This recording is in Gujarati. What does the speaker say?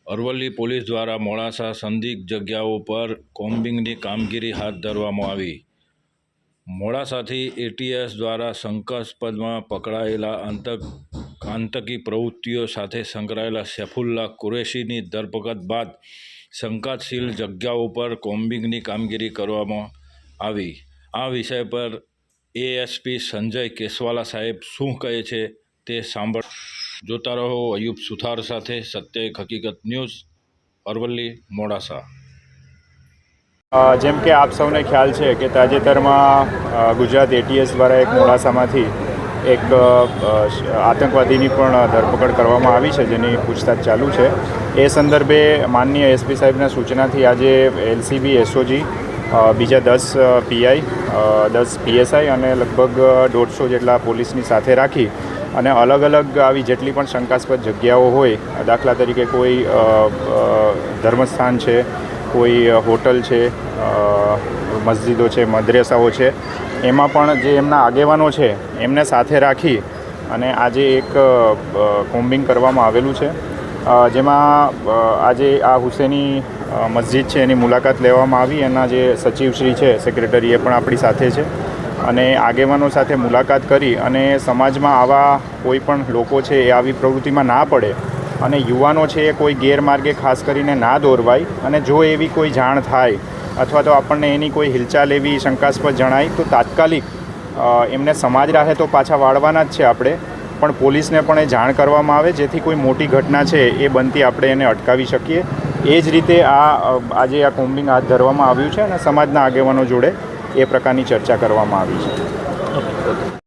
અરવલ્લી પોલીસ દ્વારા મોડાસા સંદિગ્ધ જગ્યાઓ પર કોમ્બિંગની કામગીરી હાથ ધરવામાં આવી। મોડાસાથી એટીએસ દ્વારા શંકાસ્પદમાં પકડાયેલા આતંકી પ્રવૃત્તિઓ સાથે સંકળાયેલા સૈફુલ્લાહ કુરેશીની ધરપકડ બાદ શંકાશીલ જગ્યાઓ પર કોમ્બિંગની કામગીરી કરવામાં આવી। આ વિષય પર એએસપી સંજય કેસવાલા સાહેબ શું કહે છે તે સાંભળ। જોતા રહો અયુબ સુથાર સાથે સત્ય એક હકીકત ન્યૂઝ, અરવલ્લી મોડાસા। જેમ કે આપ સૌને ખ્યાલ છે કે તાજેતરમાં ગુજરાત એટીએસ દ્વારા એક મોડાસામાંથી એક આતંકવાદીની પણ ધરપકડ કરવામાં આવી છે, જેની પૂછતાછ ચાલુ છે। એ સંદર્ભે માનનીય એસપી સાહેબના સૂચનાથી આજે એલસીબી, એસઓજી, બીજા 10 પીઆઈ, 10 પીએસઆઈ અને લગભગ 150 જેટલા પોલીસની સાથે રાખી અને અલગ અલગ આવી જેટલી પણ શંકાસ્પદ જગ્યાઓ હોય, દાખલા તરીકે કોઈ ધર્મસ્થાન છે, કોઈ હોટલ છે, મસ્જિદો છે, મદ્રેસાઓ છે, એમાં પણ જે એમના આગેવાનો છે એમને સાથે રાખી અને આજે એક કોમ્બિંગ કરવામાં આવેલું છે, જેમાં આજે આ હુસેની મસ્જિદ છે એની મુલાકાત લેવામાં આવી। એના જે સચિવશ્રી છે, સેક્રેટરી, એ પણ આપણી સાથે છે અને આગેવાનો સાથે મુલાકાત કરી અને સમાજમાં આવા કોઈ પણ લોકો છે એ આવી પ્રવૃત્તિમાં ના પડે અને યુવાનો છે એ કોઈ ગેરમાર્ગે ખાસ કરીને ના દોરવાય અને જો એવી કોઈ જાણ થાય અથવા તો આપણને એની કોઈ હિલચાલ એવી શંકાસ્પદ જણાય તો તાત્કાલિક એમને સમાજ રાહે તો પાછા વાળવાના જ છે આપણે, પણ પોલીસને પણ એ જાણ કરવામાં આવે જેથી કોઈ મોટી ઘટના છે એ બનતી આપણે એને અટકાવી શકીએ। એ જ રીતે આજે આ કોમ્બિંગ હાથ ધરવામાં આવ્યું છે અને સમાજના આગેવાનો જોડે એ પ્રકારની ચર્ચા કરવામાં આવી છે।